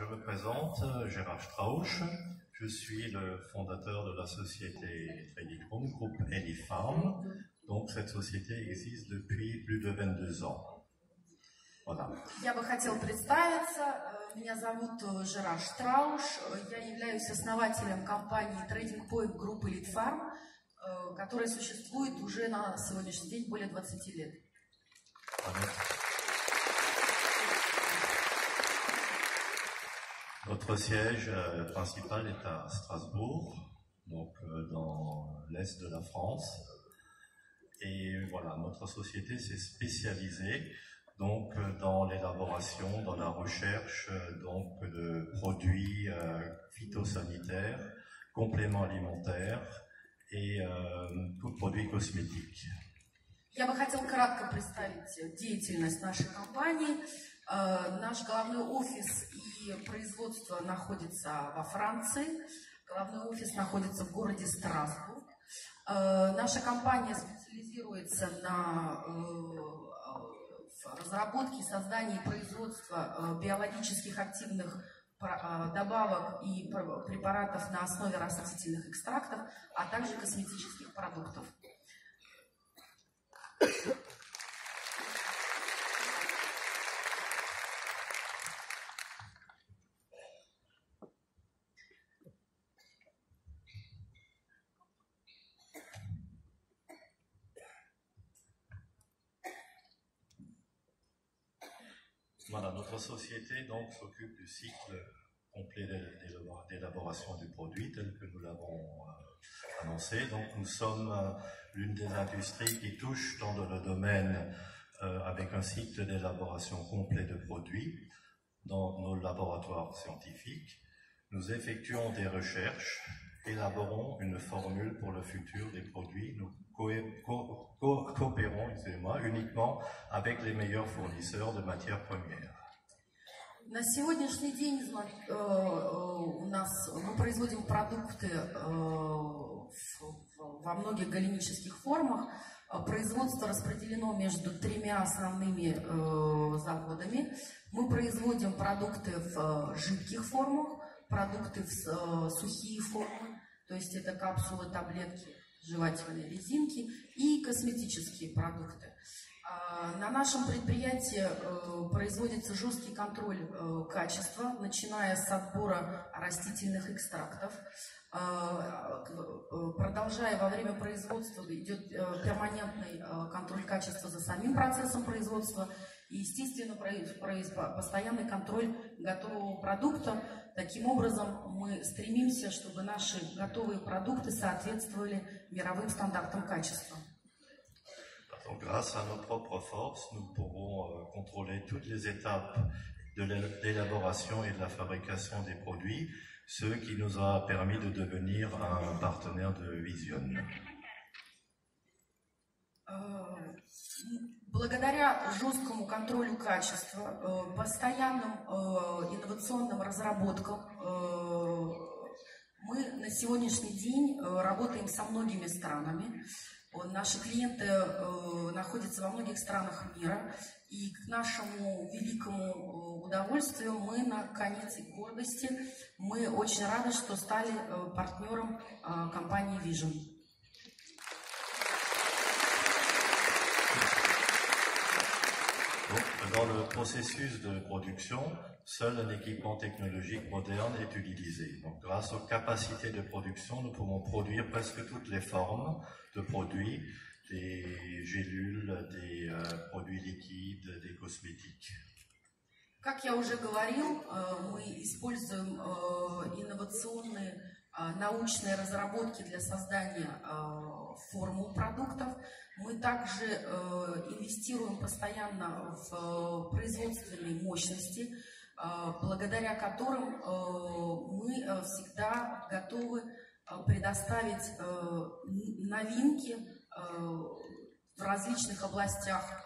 me présente, Gérard Strauch. Je suis le fondateur de la société Trading Room, groupe Elifarm. Donc, cette société existe depuis plus de 22 ans. Voilà. Я бы хотела представиться. Меня зовут Жерар Штрауш. Я являюсь основателем компании Trading Point группы Elifarm, которая существует уже на сегодняшний день более 20 лет. Notre siège principal est à Strasbourg, donc dans l'est de la France. Et voilà, notre société s'est spécialisée donc dans l'élaboration, dans la recherche donc de produits phytosanitaires, compléments alimentaires et produits cosmétiques. Я бы хотела кратко представить деятельность нашей компании. Наш головной офис и производство находится во Франции. Головной офис находится в городе Страсбург. Наша компания специализируется на разработке, создании и производстве биологических активных добавок и препаратов на основе растительных экстрактов, а также косметических продуктов. Voilà, notre société donc s'occupe du cycle complet d'élaboration du produit tel que nous l'avons annoncé. Donc nous sommes l'une des industries qui touche dans le domaine avec un cycle d'élaboration complet de produits dans nos laboratoires scientifiques. Nous effectuons des recherches, élaborons une formule pour le futur des produits. Nous coopérons uniquement avec les meilleurs fournisseurs de matières premières. На сегодняшний день мы производим продукты во многих галенических формах. Производство распределено между тремя основными заводами. Мы производим продукты в жидких формах, продукты в сухие формы, то есть это капсулы, таблетки, жевательные резинки и косметические продукты. На нашем предприятии производится жесткий контроль качества, начиная с отбора растительных экстрактов. Продолжая во время производства, идет перманентный контроль качества за самим процессом производства и, естественно, постоянный контроль готового продукта. Таким образом, мы стремимся, чтобы наши готовые продукты соответствовали мировым стандартам качества. Donc, grâce à nos propres forces, nous pourrons contrôler toutes les étapes de l'élaboration et de la fabrication des produits, ce qui nous a permis de devenir un partenaire de Vision. Благодаря жесткому контролю качества, постоянным инновационным разработкам, мы на сегодняшний день работаем со многими странами. Наши клиенты находятся во многих странах мира, и к нашему великому удовольствию мы, наконец, и гордости, мы очень рады, что стали партнером компании Vision. Dans le processus de production, seul un équipement technologique moderne est utilisé. Donc, grâce aux capacités de production, nous pouvons produire presque toutes les formes de produits, des gélules, des produits liquides, des cosmétiques. Как я уже говорил, мы используем инновационные научные разработки для создания формул продуктов. Мы также инвестируем постоянно в производственные мощности, благодаря которым мы всегда готовы предоставить новинки в различных областях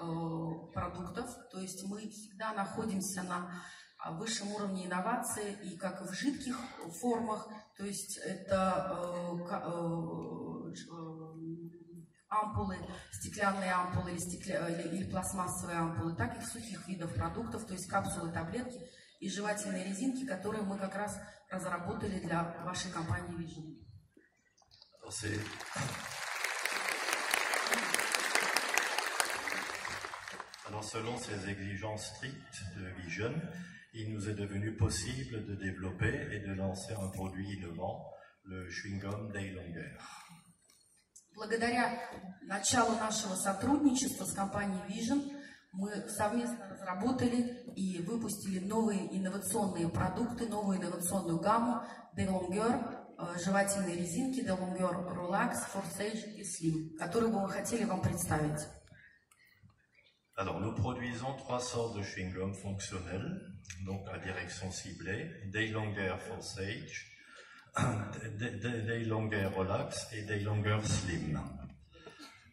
продуктов. То есть мы всегда находимся на высшем уровне инновации и как в жидких формах, то есть это ампулы, стеклянные ампулы или пластмассовые ампулы, так и в сухих видах продуктов, то есть капсулы, таблетки и жевательные резинки, которые мы как раз разработали для вашей компании Vision. Alors, selon ces exigences strictes de Vision, il nous est devenu possible de développer et de lancer un produit innovant, le chewing-gum Day-Longer. Благодаря началу нашего сотрудничества с компанией Vision мы совместно разработали и выпустили новые инновационные продукты, новую инновационную гамму Day-Longer, жевательные резинки Day-Longer Relax, Forsage и Slim, которые бы мы хотели вам представить. Alors, nous produisons 3 sortes de chewing-gum fonctionnels, donc à direction ciblée, Day-Longer Forsage, Day-Longer Relax et Day-Longer Slim.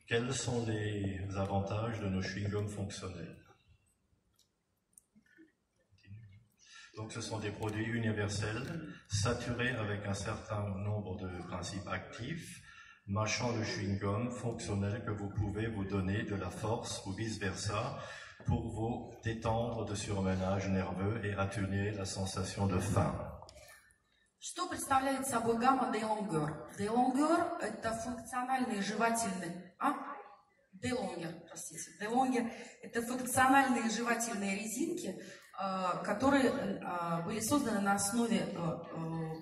Quels sont les avantages de nos chewing-gums fonctionnels? Donc, ce sont des produits universels, saturés avec un certain nombre de principes actifs, mâchant le chewing-gum fonctionnel que vous pouvez vous donner de la force ou vice-versa pour vous détendre de surmenage nerveux et atténuer la sensation de faim. Что представляет собой гамма Day-Longer? Day-Longer – это функциональные жевательные... Day-Longer – это функциональные жевательные резинки, которые были созданы на основе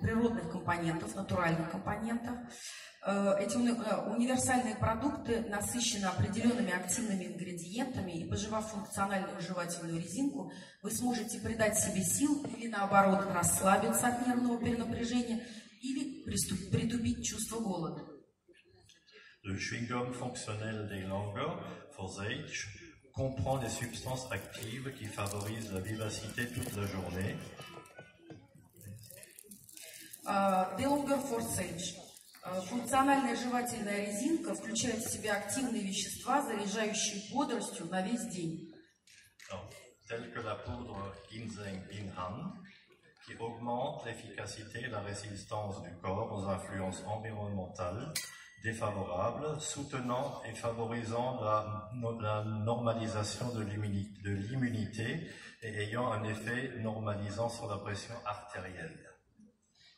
природных компонентов, натуральных компонентов. Эти универсальные продукты насыщены определенными активными ингредиентами, и пожевав функциональную жевательную резинку, вы сможете придать себе сил или наоборот расслабиться от нервного перенапряжения или притупить чувство голода. Le chewing-gum fonctionnel Day-Longer, Forsage, comprend des substances actives qui favorisent la vivacité toute la journée. Day-Longer Forsage. Функциональная жевательная резинка включает в себя активные вещества, заряжающие бодростью на весь день. Telles que la poudre ginseng Binhan, qui augmente l'efficacité et la résistance du corps aux influences environnementales défavorables, soutenant et favorisant la normalisation de l'immunité et ayant un effet normalisant sur la pression artérielle.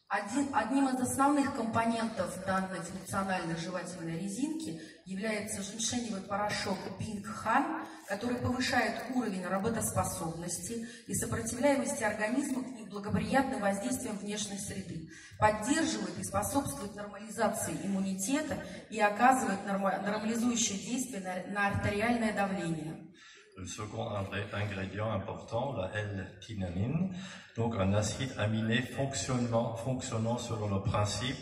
Одним из основных компонентов данной функциональной жевательной резинки является женьшеневый порошок Binhan, который повышает уровень работоспособности и сопротивляемости организма к неблагоприятным воздействиям внешней среды, поддерживает и способствует нормализации иммунитета и оказывает нормализующее действие на артериальное давление. Le second ingrédient important, la L-thinanine, donc un acide aminé fonctionnant selon le principe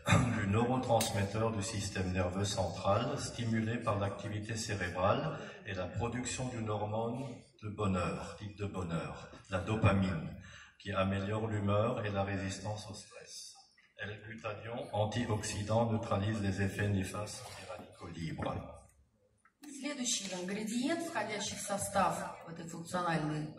du neurotransmetteur du système nerveux central, stimulé par l'activité cérébrale et la production d'une hormone de bonheur, dite de bonheur, la dopamine, qui améliore l'humeur et la résistance au stress. L-glutathion, antioxydant, neutralise les effets néfastes des radicaux libres. Следующий ингредиент, входящий в состав этой функциональной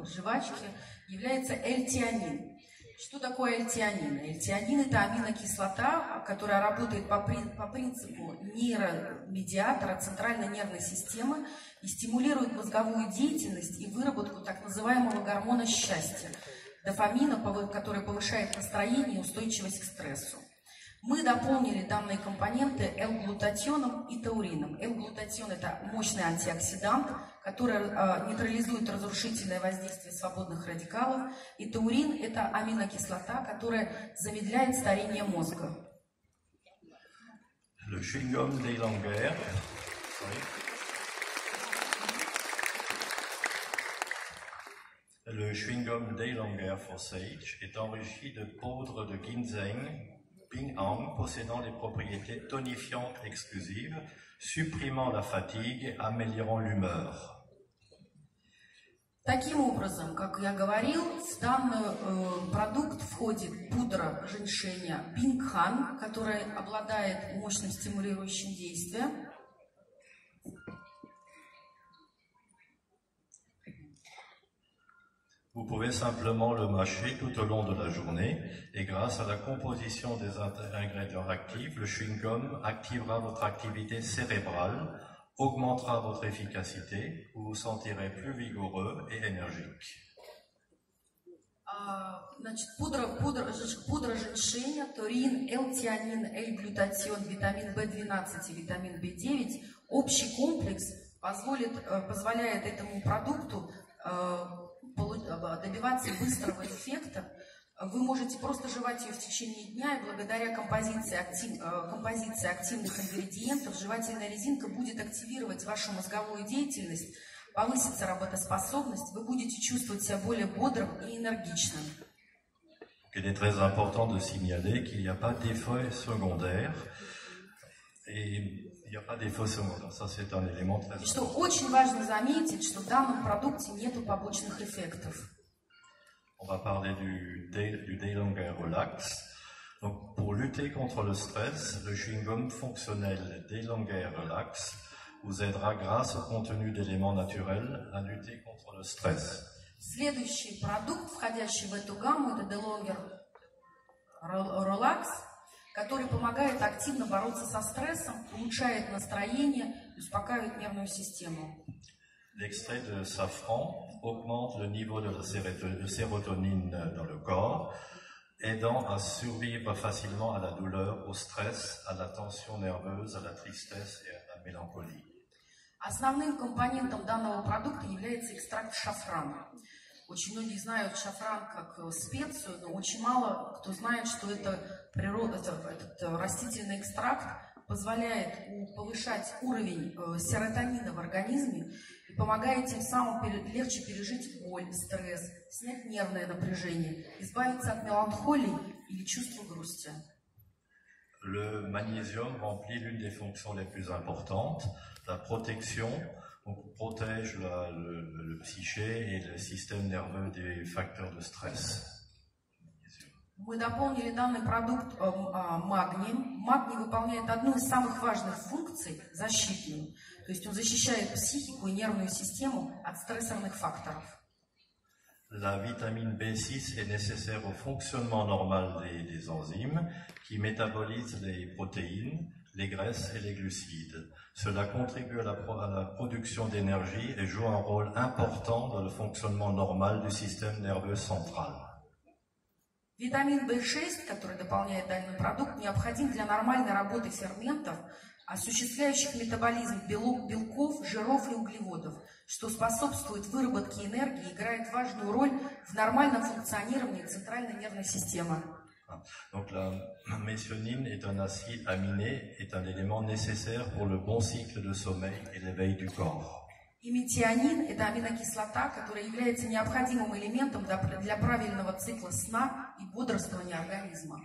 жвачки, является L-тианин. Что такое L-тианин? L-тианин – это аминокислота, которая работает по принципу нейромедиатора центральной нервной системы и стимулирует мозговую деятельность и выработку так называемого гормона счастья, дофамина, который повышает настроение и устойчивость к стрессу. Мы дополнили данные компоненты L-глутатионом и таурином. L-глутатион – это мощный антиоксидант, который нейтрализует разрушительное воздействие свободных радикалов, и таурин – это аминокислота, которая замедляет старение мозга. Le chewing-gum Day-Longer, le chewing-gum Day-Longer Forsage est enrichi de poudre de ginseng Binhan possédant les propriétés tonifiantes exclusives, supprimant la fatigue et améliorant l'humeur. Таким образом, как я говорил, в данный продукт входит пудра женьшеня Binhan, которая обладает мощным стимулирующим действием. Vous pouvez simplement le mâcher tout au long de la journée et grâce à la composition des ingrédients actifs, le chewing-gum activera votre activité cérébrale, augmentera votre efficacité, vous vous sentirez plus vigoureux et énergique. Значит, пудра женьшеня, таурин, L-тианин, L-глютатион, витамин В12 и витамин В9. Общий комплекс позволяет этому продукту добиваться быстрого эффекта. Вы можете просто жевать ее в течение дня, и благодаря композиции активных ингредиентов жевательная резинка будет активировать вашу мозговую деятельность, повысится работоспособность, вы будете чувствовать себя более бодрым и энергичным. Il est très important de signaler qu'il n'y a pas d'effet secondaire. Et il n'y a pas d'effet secondaire. Ça, c'est un élément très important. Что очень важно заметить, что в данном продукте нет побочных эффектов. On va parler du Day-Longer Relax. Donc, pour lutter contre le stress, le chewing-gum fonctionnel Day-Longer Relax vous aidera grâce au contenu d'éléments naturels à lutter contre le stress. Следующий продукт, входящий в эту гамму, это Day-Longer Relax, который помогает активно бороться со стрессом, улучшает настроение, успокаивает нервную систему. L'extrait de safran augmente le niveau de sérotonine dans le corps, aidant à survivre facilement à la douleur, au stress, à la tension nerveuse, à la tristesse et à la mélancolie. Основным компонентом данного продукта является экстракт шафрана. Очень многие знают шафран как специю, но очень мало кто знает, что это этот растительный экстракт позволяет повышать уровень серотонина в организме и помогает тем самым легче пережить боль, стресс, снять нервное напряжение, избавиться от меланхолии или чувства грусти. Le magnésium remplit l'une des fonctions les plus importantes, la protection. Donc, protège le psyché et le système nerveux des facteurs de stress. Мы дополнили данный продукт магнием. Магний выполняет одну из самых важных функций, защитную. То есть он защищает психику и нервную систему от стрессорных факторов. La vitamine B6 est nécessaire au fonctionnement normal des enzymes qui métabolisent les protéines, les graisses et les glucides. Cela contribue à la production d'énergie et joue un rôle important dans le fonctionnement normal du système nerveux central. Витамин B6, который дополняет данный продукт, необходим для нормальной работы ферментов, осуществляющих метаболизм белков, жиров и углеводов, что способствует выработке энергии и играет важную роль в нормальном функционировании центральной нервной системы. Donc la méthionine est un acide aminé, est un élément nécessaire pour le bon cycle de sommeil et l'éveil du corps. И метионин – это аминокислота, которая является необходимым элементом для правильного цикла сна и бодрствования организма.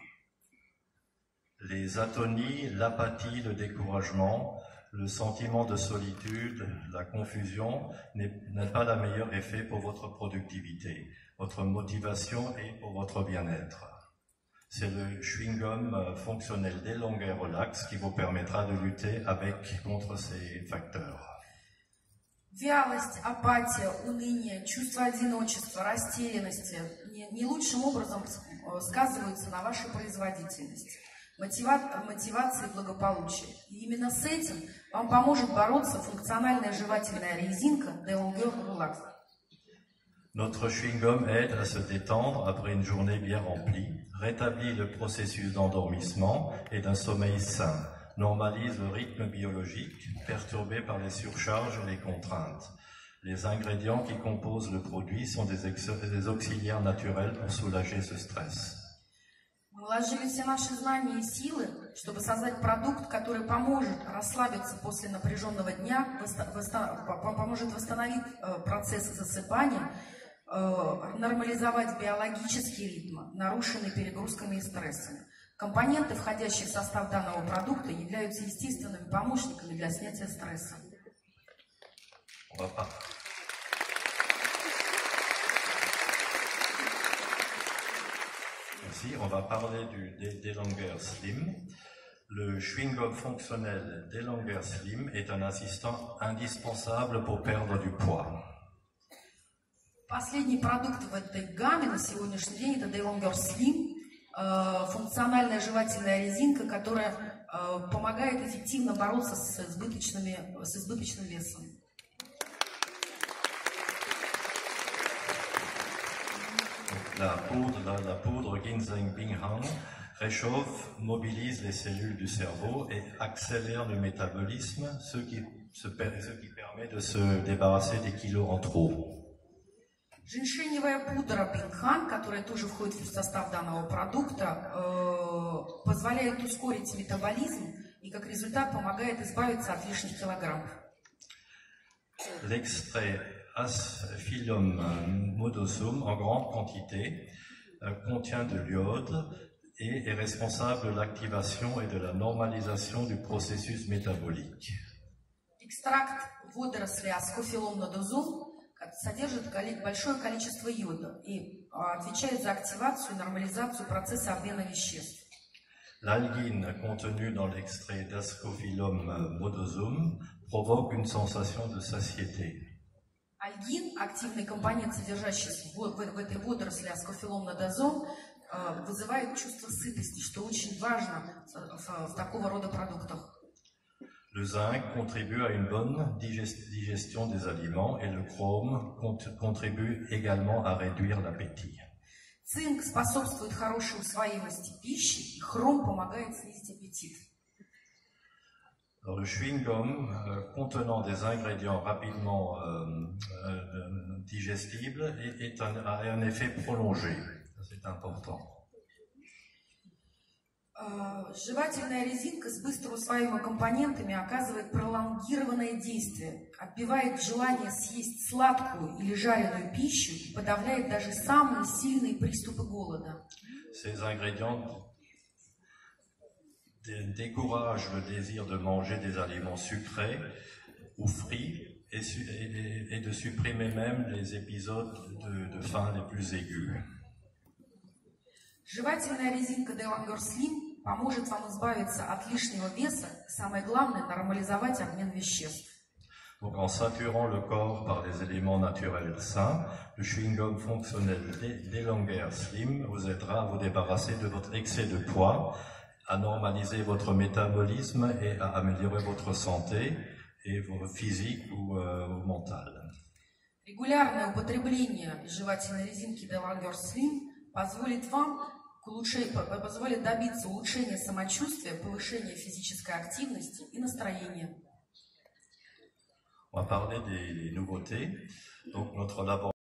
Les atonies, l'apathie, le découragement, le sentiment de solitude, la confusion n'est pas le meilleur effet pour votre productivité, votre motivation et pour votre bien-être. C'est le chewing-gum fonctionnel Day-Longer Relax qui vous permettra de lutter contre ces facteurs. Вялость, апатия, уныние, чувство одиночества, растерянности не лучшим образом сказываются на вашей производительности, мотивации и благополучии. И именно с этим вам поможет бороться функциональная жевательная резинка Day-Longer Relax. Notre chewing-gum aide à se détendre après une journée bien remplie, rétablit le processus d'endormissement et d'un sommeil sain, normalise le rythme biologique perturbé par les surcharges et les contraintes. Les ingrédients qui composent le produit sont des auxiliaires naturels pour soulager ce stress. Мы вложили все наши знания и силы, чтобы создать продукт, который поможет расслабиться после напряженного дня, поможет восстановить процесс засыпания, нормализовать биологические ритмы, нарушенные перегрузками и стрессами. Компоненты, входящие в состав данного продукта, являются естественными помощниками для снятия стресса. Ici, on va parler du Day-Longer Slim. Le chewing-gum fonctionnel Day-Longer Slim est un assistant indispensable pour perdre du poids. Последний продукт в этой гамме на сегодняшний день это Day-Longer Slim, функциональная жевательная резинка, которая помогает эффективно бороться с избыточным весом. La poudre Ginseng Binghang réchauffe, mobilise les cellules du cerveau et accélère le métabolisme, ce qui permet de se débarrasser des kilos en trop. Женьшеневая пудра Бингхан, которая тоже входит в состав данного продукта, позволяет ускорить метаболизм и как результат помогает избавиться от лишних килограммов. L'extrait Asphyllum modosum en grande quantité contient de l'iode et est responsable de l'activation et de la normalisation du processus métabolique. Экстракт водоросли Ascophyllum nodosum содержит большое количество йода и отвечает за активацию и нормализацию процесса обмена веществ. L'alguine contenue dans l'extrait d'Ascophyllum modosum provoque une sensation de satiété. Альгин, активный компонент, содержащийся в этой водоросли Ascophyllum nodosum, вызывает чувство сытости, что очень важно в такого рода продуктах. Le zinc contribue à une bonne digestion des aliments et le chrome contribue également à réduire l'appétit. Цинк способствует хорошей усвоимости пищи, и хром помогает снизить аппетит. Alors, le chewing-gum contenant des ingrédients rapidement digestibles a un effet prolongé. C'est important. Жевательная резинка с быстро усваиваемыми компонентами оказывает пролонгированное действие, отбивает желание съесть сладкую или жареную пищу и подавляет даже самые сильные приступы голода. Ces ingrédients découragent le désir de manger des aliments sucrés ou frits et de supprimer même les épisodes de faim les plus aigus. Жевательная резинка Delangor Slim поможет вам избавиться от лишнего веса, самое главное – нормализовать обмен веществ. Donc, en saturant le corps par des éléments naturels sains, le chewing-gum fonctionnel Delangor Slim vous aidera à vous débarrasser de votre excès de poids, à normaliser votre métabolisme et à améliorer votre santé, et votre physique ou mentale. Регулярное употребление жевательной резинки Delangor Slim позволит добиться улучшения самочувствия, повышения физической активности и настроения. On va parler des nouveautés. Donc, notre laboratoire